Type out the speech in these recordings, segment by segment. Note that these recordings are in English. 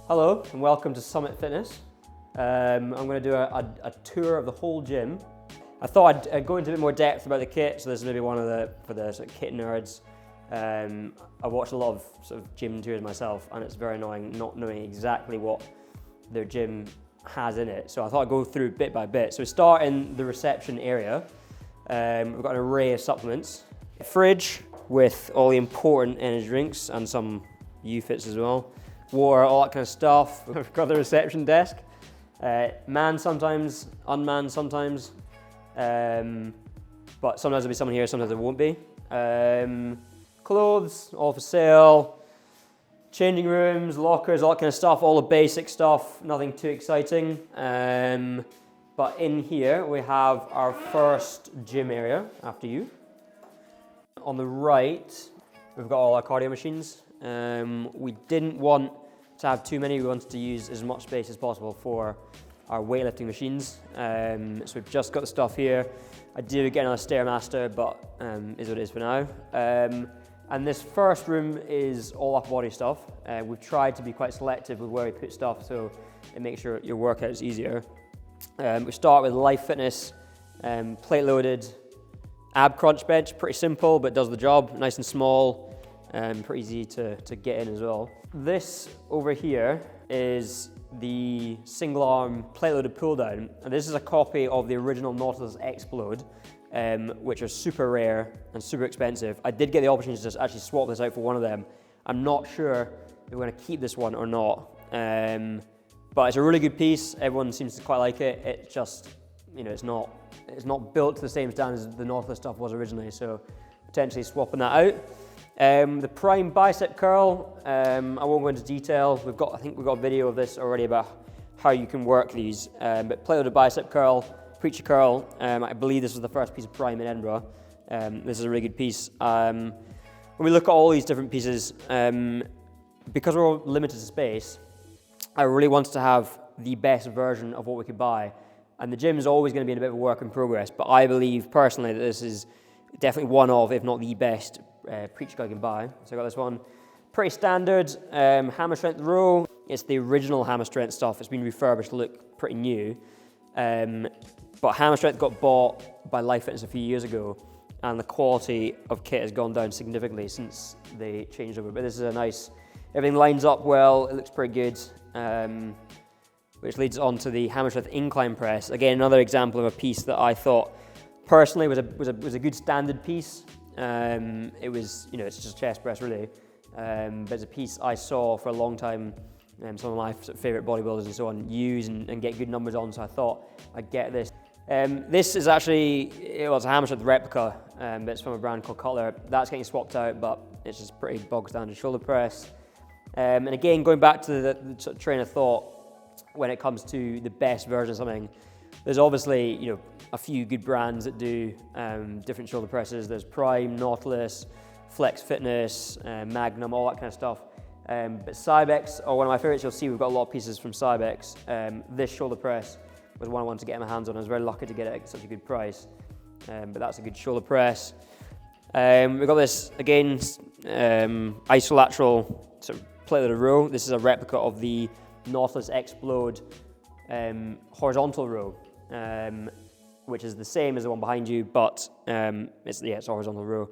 Hello and welcome to Summit Fitness. I'm going to do a tour of the whole gym. I thought I'd go into a bit more depth about the kit, so this is maybe one of for the sort of kit nerds. I watched a lot of sort of gym tours myself, and it's very annoying not knowing exactly what their gym has in it. So I thought I'd go through bit by bit. So we start in the reception area. We've got an array of supplements. A fridge with all the important energy drinks and some U-fits as well. Water, all that kind of stuff. We've got the reception desk. Manned sometimes, unmanned sometimes. But sometimes there'll be someone here, sometimes there won't be. Clothes, all for sale. Changing rooms, lockers, all that kind of stuff, all the basic stuff, nothing too exciting. But in here we have our first gym area after you. On the right, we've got all our cardio machines. We didn't want to have too many, we wanted to use as much space as possible for our weightlifting machines. So we've just got the stuff here. I do get another Stairmaster, but is what it is for now. And this first room is all upper body stuff. We've tried to be quite selective with where we put stuff so it makes your workout is easier. We start with Life Fitness, plate loaded ab crunch bench, pretty simple but does the job, nice and small. Pretty easy to get in as well. This over here is the single arm plate loaded pull down, and this is a copy of the original Nautilus Explode, which are super rare and super expensive. I did get the opportunity to just actually swap this out for one of them. I'm not sure if we're going to keep this one or not, but it's a really good piece. Everyone seems to quite like it. It's just, you know, it's not built to the same standards as the Nautilus stuff was originally, so potentially swapping that out. The prime bicep curl, I won't go into detail. I think we've got a video of this already about how you can work these. But plate loaded bicep curl, preacher curl. I believe this was the first piece of prime in Edinburgh. This is a really good piece. When we look at all these different pieces, because we're all limited to space, I really wanted to have the best version of what we could buy. And the gym is always going to be in a bit of a work in progress, but I believe personally that this is definitely one of, if not the best, preacher curl you can buy. So I got this one, pretty standard, hammer strength row. It's the original hammer strength stuff. It's been refurbished to look pretty new. But hammer strength got bought by Life Fitness a few years ago, and the quality of kit has gone down significantly since they changed over. But this is a nice, everything lines up well, it looks pretty good. Which leads on to the hammer strength incline press. Again, another example of a piece that I thought personally was a good standard piece. It was, you know, it's just a chest press really, but it's a piece I saw for a long time, some of my favourite bodybuilders and so on use and get good numbers on, so I thought I'd get this. This is actually, it's a hammer strength replica, but it's from a brand called Cutler. That's getting swapped out, but it's just pretty bog standard shoulder press. And again, going back to the sort of train of thought when it comes to the best version of something, there's obviously, you know, a few good brands that do different shoulder presses. There's Prime, Nautilus, Flex Fitness, Magnum, all that kind of stuff. But Cybex are one of my favorites. You'll see we've got a lot of pieces from Cybex. This shoulder press was one I wanted to get my hands on. I was very lucky to get it at such a good price. But that's a good shoulder press. We've got this, again, isolateral sort of plate loaded row. This is a replica of the Nautilus Explode horizontal row. Which is the same as the one behind you, but it's a horizontal row.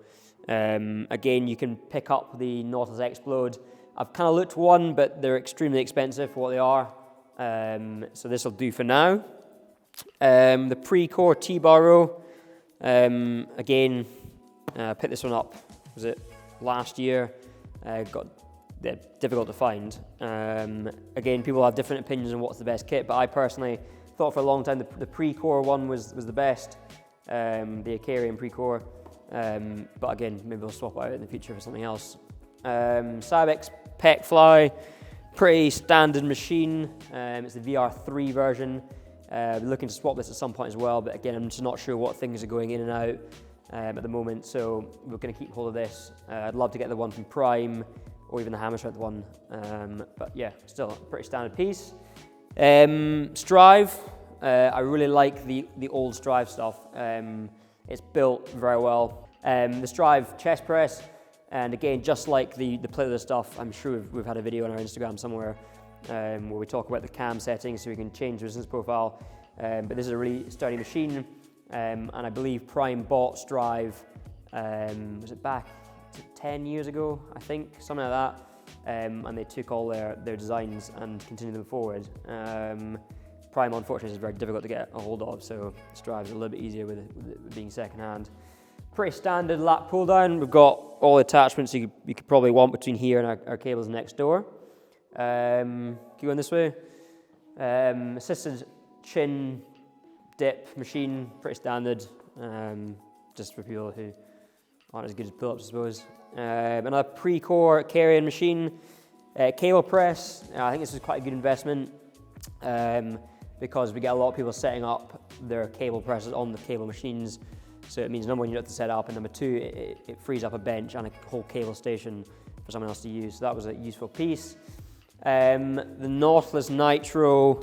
Again, you can pick up the Nautilus Explode. I've kind of looked one, but they're extremely expensive for what they are. So this will do for now. The pre-core T-bar row. Again, picked this one up, was it last year? They're difficult to find. Again, people have different opinions on what's the best kit, but I personally thought for a long time the pre-core one was the best, the Icarian pre-core, but again, maybe we'll swap it out in the future for something else. Cybex Pec Fly, pretty standard machine. It's the VR3 version. Looking to swap this at some point as well, but again, I'm just not sure what things are going in and out at the moment, so we're going to keep hold of this. I'd love to get the one from Prime, or even the hammer strength one, but yeah, still a pretty standard piece. Strive, I really like the old Strive stuff. It's built very well. The Strive chest press, And again, just like the platelet stuff, I'm sure we've had a video on our Instagram somewhere where we talk about the cam settings so we can change the resistance profile. But this is a really sturdy machine, and I believe Prime bought Strive, was it back 10 years ago, I think, something like that. And they took all their designs and continued them forward. Prime, unfortunately, is very difficult to get a hold of, so Strive's a little bit easier with it being second-hand. Pretty standard lat pull down. We've got all the attachments you could probably want between here and our cables next door. Keep going this way. Assisted chin dip machine, pretty standard, just for people who aren't as good as pull-ups, I suppose. Another pre-core carrying machine, cable press. I think this is quite a good investment because we get a lot of people setting up their cable presses on the cable machines. So it means number one, you don't have to set up, and number two, it frees up a bench and a whole cable station for someone else to use. So that was a useful piece. The Nautilus Nitro,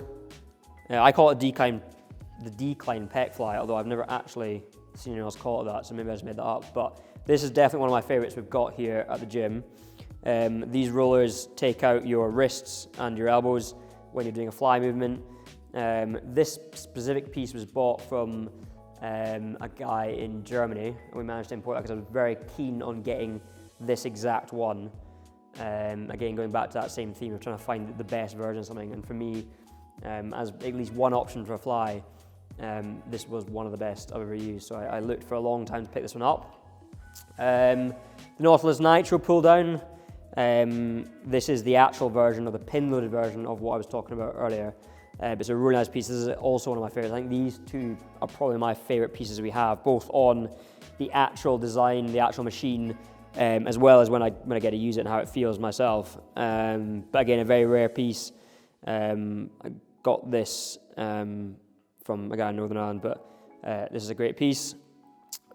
I call it the decline pec fly, although I've never actually seen anyone else call it that, so maybe I just made that up. But this is definitely one of my favorites we've got here at the gym. These rollers take out your wrists and your elbows when you're doing a fly movement. This specific piece was bought from a guy in Germany, and we managed to import that because I was very keen on getting this exact one. Again, going back to that same theme of trying to find the best version of something, and for me, as at least one option for a fly, this was one of the best I've ever used, so I looked for a long time to pick this one up. The Nautilus Nitro pull down, this is the actual version, or the pin-loaded version of what I was talking about earlier. But it's a really nice piece. This is also one of my favorites. I think these two are probably my favorite pieces we have, both on the actual design, the actual machine, as well as when I get to use it and how it feels myself. But again, a very rare piece. I got this from a guy in Northern Ireland, but this is a great piece.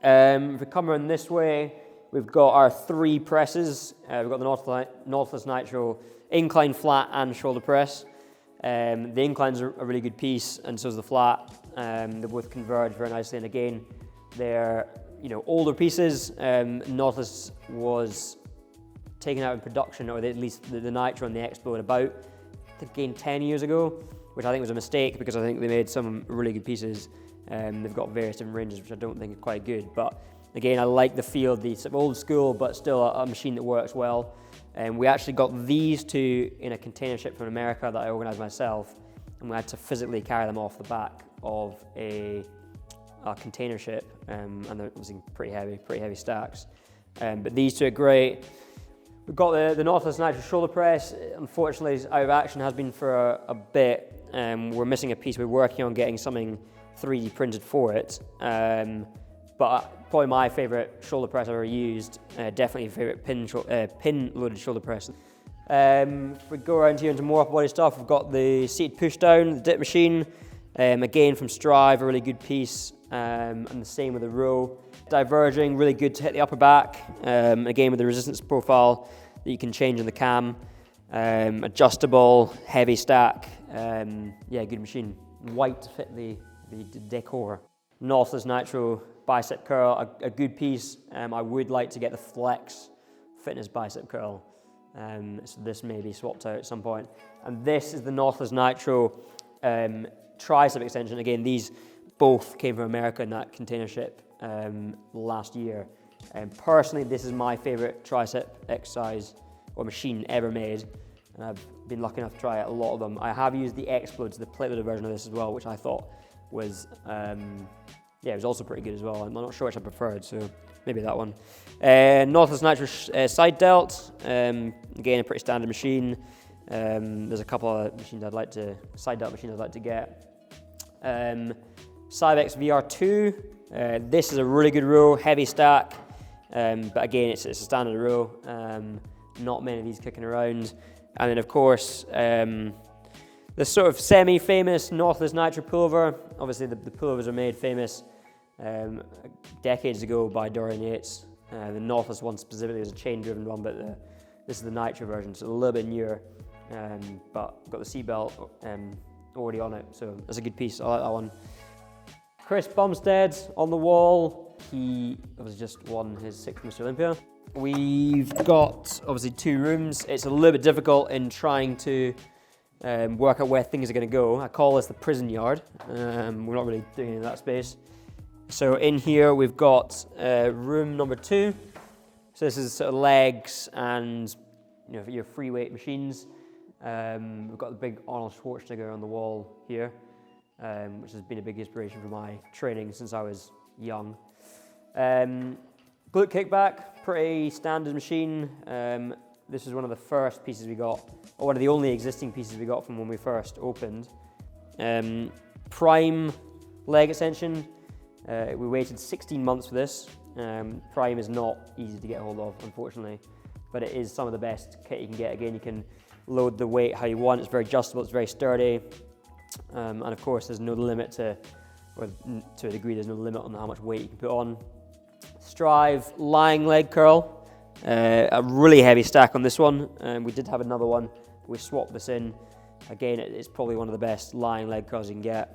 If we come around this way, we've got our three presses. We've got the Nautilus Nitro incline, flat, and shoulder press. The incline's a really good piece, and so is the flat. They both converge very nicely, and again, they're older pieces. Nautilus was taken out in production, or at least the Nitro and the Explode about, again, 10 years ago, which I think was a mistake because I think they made some really good pieces. They've got various different ranges, which I don't think are quite good. But again, I like the feel of the sort of old school, but still a machine that works well. We actually got these two in a container ship from America that I organised myself, and we had to physically carry them off the back of a container ship, and they're obviously pretty heavy stacks. But these two are great. We've got the Nautilus Nitro shoulder press. Unfortunately, it's out of action, has been for a bit. We're missing a piece. We're working on getting something 3D printed for it. But probably my favourite shoulder press I've ever used. Definitely a favourite pin-loaded shoulder press. If we go around here into more upper body stuff, we've got the seated push down, the dip machine. Again from Strive, a really good piece. And the same with the row. Diverging, really good to hit the upper back. Again with the resistance profile that you can change in the cam. Adjustable, heavy stack. Yeah, good machine. White to fit the decor. Nautilus Nitro bicep curl, a good piece. I would like to get the Flex Fitness bicep curl. So this may be swapped out at some point. And this is the Nautilus Nitro tricep extension. Again, these both came from America in that container ship last year. Personally, this is my favorite tricep exercise or machine ever made. And I've been lucky enough to try a lot of them. I have used the Explode, the platelet version of this as well, which I thought was it was also pretty good as well. I'm not sure which I preferred, so maybe that one. Nautilus Nitro side delt, again a pretty standard machine. There's a couple of machines side delt machines I'd like to get. Cybex VR2, this is a really good row, heavy stack, but again it's a standard row. Not many of these kicking around. And then of course, the sort of semi-famous Nautilus Nitro pullover. Obviously the pullovers are made famous decades ago by Dorian Yates. The Nautilus one specifically is a chain-driven one, but this is the Nitro version, so a little bit newer. But got the seatbelt already on it, so that's a good piece. I like that one. Chris Bumstead on the wall. He obviously just won his 6th Mr. Olympia. we've got obviously 2 rooms. It's a little bit difficult in trying to work out where things are going to go. I call this the prison yard. We're not really doing any of that space. So in here we've got room number 2. So this is sort of legs and your free weight machines. We've got the big Arnold Schwarzenegger on the wall here, which has been a big inspiration for my training since I was young. Glute kickback, pretty standard machine. This is one of the first pieces we got, or one of the only existing pieces we got from when we first opened. Prime leg extension. We waited 16 months for this. Prime is not easy to get hold of, unfortunately, but it is some of the best kit you can get. Again, you can load the weight how you want. It's very adjustable, it's very sturdy. And of course, there's no limit to a degree, there's no limit on how much weight you can put on. Strive lying leg curl. A really heavy stack on this one. We did have another one. We swapped this in. Again, it's probably one of the best lying leg curls you can get.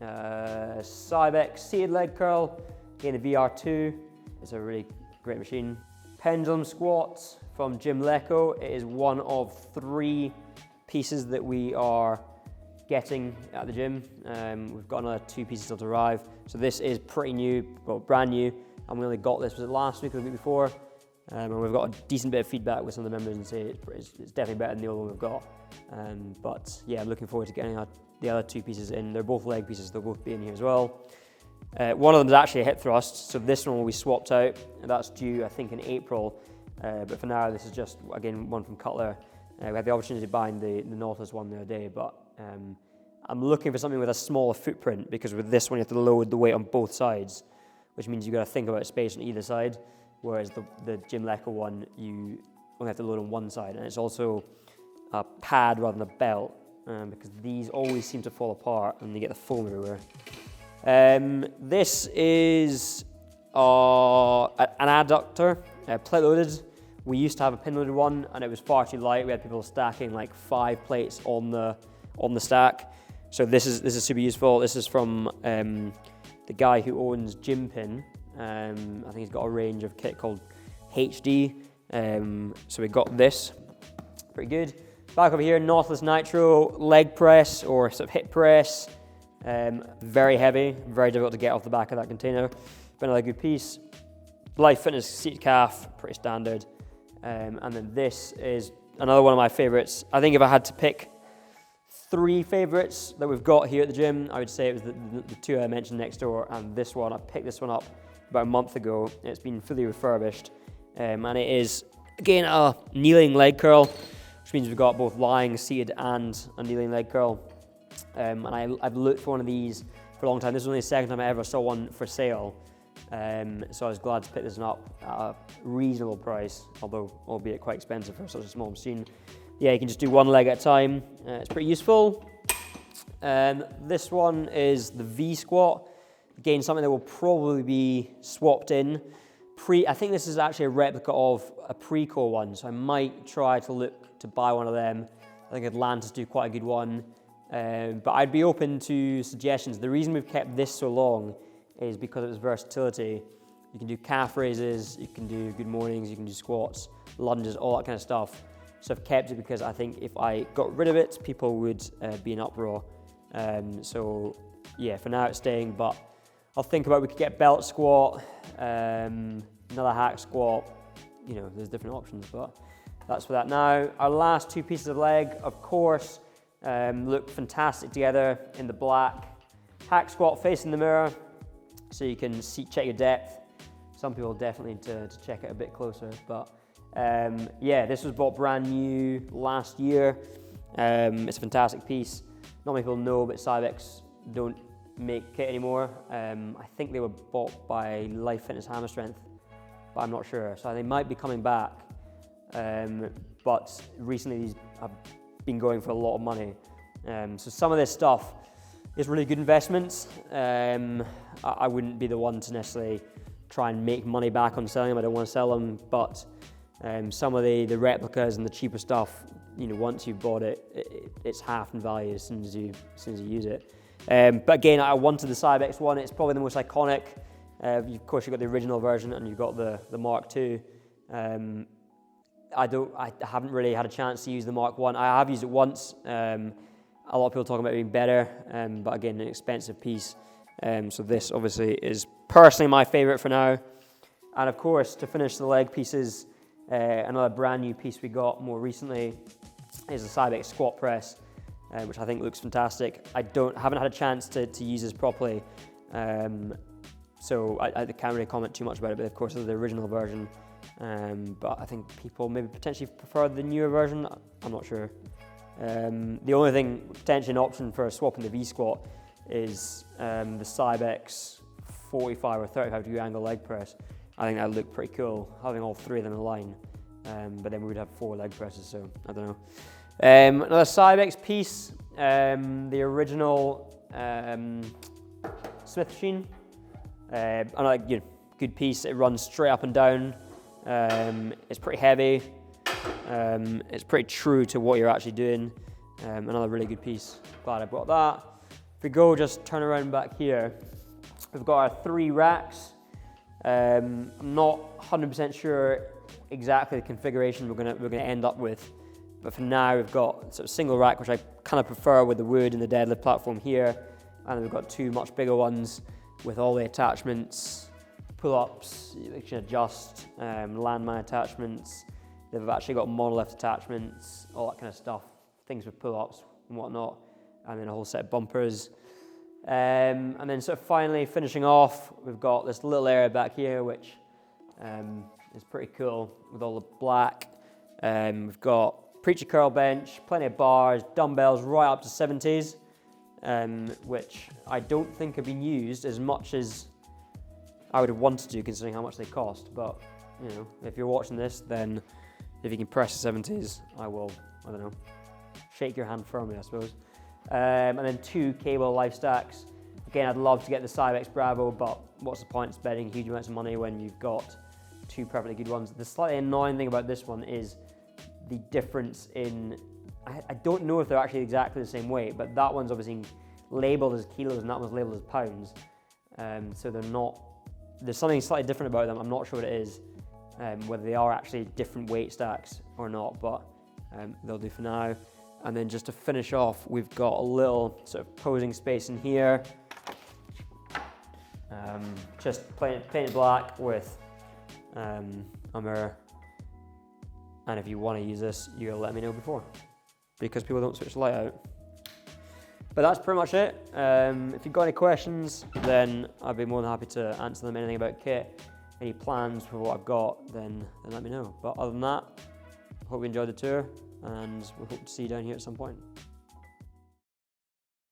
Cybex seated leg curl. Again, the VR2. It's a really great machine. Pendulum squats from Jim Lecco. It is one of 3 pieces that we are getting at the gym. We've got another 2 pieces still to arrive. So this is pretty new, well, brand new. And we only got this, was it last week or the week before? And we've got a decent bit of feedback with some of the members and say it's definitely better than the other one we've got. But yeah, I'm looking forward to getting the other 2 pieces in. They're both leg pieces, they'll both be in here as well. One of them is actually a hip thrust, so this one will be swapped out. And that's due, I think, in April. But for now, this is just, again, one from Cutler. We had the opportunity to buy the Nautilus one the other day, but I'm looking for something with a smaller footprint, because with this one you have to load the weight on both sides, which means you've got to think about space on either side, whereas the Jim Lecco one, you only have to load on one side. And it's also a pad rather than a belt, because these always seem to fall apart and you get the foam everywhere. This is an adductor, plate loaded. We used to have a pin loaded one and it was far too light. We had people stacking like 5 plates on the stack. So this is super useful. This is from the guy who owns Gym Pin. I think he's got a range of kit called HD. So we got this, pretty good. Back over here, Nautilus Nitro leg press or sort of hip press. Very heavy, very difficult to get off the back of that container, but another good piece. Life Fitness seated calf, pretty standard. And then this is another one of my favorites. I think if I had to pick 3 favorites that we've got here at the gym, I would say it was the 2 I mentioned next door and this one. I picked this one up about a month ago. It's been fully refurbished. And it is, again, a kneeling leg curl, which means we've got both lying, seated, and a kneeling leg curl. And I've looked for one of these for a long time. This is only the second time I ever saw one for sale. So I was glad to pick this one up at a reasonable price, although albeit quite expensive for such a small machine. Yeah, you can just do one leg at a time. It's pretty useful. This one is the V squat. Again, something that will probably be swapped in. I think this is actually a replica of a Preco one, so I might try to look to buy one of them. I think Atlantis do quite a good one. But I'd be open to suggestions. The reason we've kept this so long is because of its versatility. You can do calf raises, you can do good mornings, you can do squats, lunges, all that kind of stuff. So I've kept it because I think if I got rid of it, people would be in uproar. So yeah, for now it's staying, but I'll think about we could get belt squat, another hack squat, there's different options, but that's for that now. Our last 2 pieces of leg, of course, look fantastic together in the black. Hack squat facing the mirror, so you can check your depth. Some people definitely need to check it a bit closer, but yeah, this was bought brand new last year. It's a fantastic piece. Not many people know, but Cybex don't make kit anymore. I think they were bought by Life Fitness Hammer Strength, but I'm not sure. So they might be coming back, but recently these have been going for a lot of money. So some of this stuff is really good investments. I wouldn't be the one to necessarily try and make money back on selling them. I don't want to sell them, but some of the replicas and the cheaper stuff, once you've bought it, it's half in value as soon as you use it. But again, I wanted the Cybex one. It's probably the most iconic. Of course, you've got the original version and you've got the Mark II. I haven't really had a chance to use the Mark 1. I have used it once. A lot of people talking about it being better, but again, an expensive piece. So this obviously is personally my favorite for now. And of course, to finish the leg pieces, another brand new piece we got more recently is the Cybex squat press, which I think looks fantastic. I haven't had a chance to use this properly, so I can't really comment too much about it, but of course it's the original version. But I think people maybe potentially prefer the newer version. I'm not sure. The only thing, potentially an option for swapping the V-squat is the Cybex 45 or 35 degree angle leg press. I think that would look pretty cool, having all three of them in line. But then we would have 4 leg presses, so I don't know. Another Cybex piece, the original Smith machine. Another good piece. It runs straight up and down. It's pretty heavy. It's pretty true to what you're actually doing. Another really good piece. Glad I brought that. If we go just turn around back here, we've got our 3 racks. I'm not 100% sure exactly the configuration we're gonna end up with, but for now we've got sort of single rack, which I kind of prefer with the wood and the deadlift platform here, and then we've got 2 much bigger ones with all the attachments, pull-ups, you can adjust, landmine attachments. They've actually got monolift attachments, all that kind of stuff, things with pull-ups and whatnot, and then a whole set of bumpers. And then sort of finally finishing off, we've got this little area back here, which is pretty cool with all the black. We've got preacher curl bench, plenty of bars, dumbbells right up to 70s, which I don't think have been used as much as I would have wanted to, considering how much they cost. But you know, if you're watching this, then if you can press the 70s, I will, I don't know, shake your hand firmly, I suppose. And then 2 cable life stacks. Again, I'd love to get the Cybex Bravo, but what's the point of spending huge amounts of money when you've got 2 perfectly good ones? The slightly annoying thing about this one is the difference in, I don't know if they're actually exactly the same weight, but that one's obviously labeled as kilos and that one's labeled as pounds. So they're not, there's something slightly different about them. I'm not sure what it is, whether they are actually different weight stacks or not, but they'll do for now. And then just to finish off, we've got a little sort of posing space in here. Just painted black with a mirror. And if you want to use this, you'll let me know before, because people don't switch the light out. But that's pretty much it. If you've got any questions, then I'd be more than happy to answer them. Anything about kit, any plans for what I've got, then let me know. But other than that, hope you enjoyed the tour, and we hope to see you down here at some point.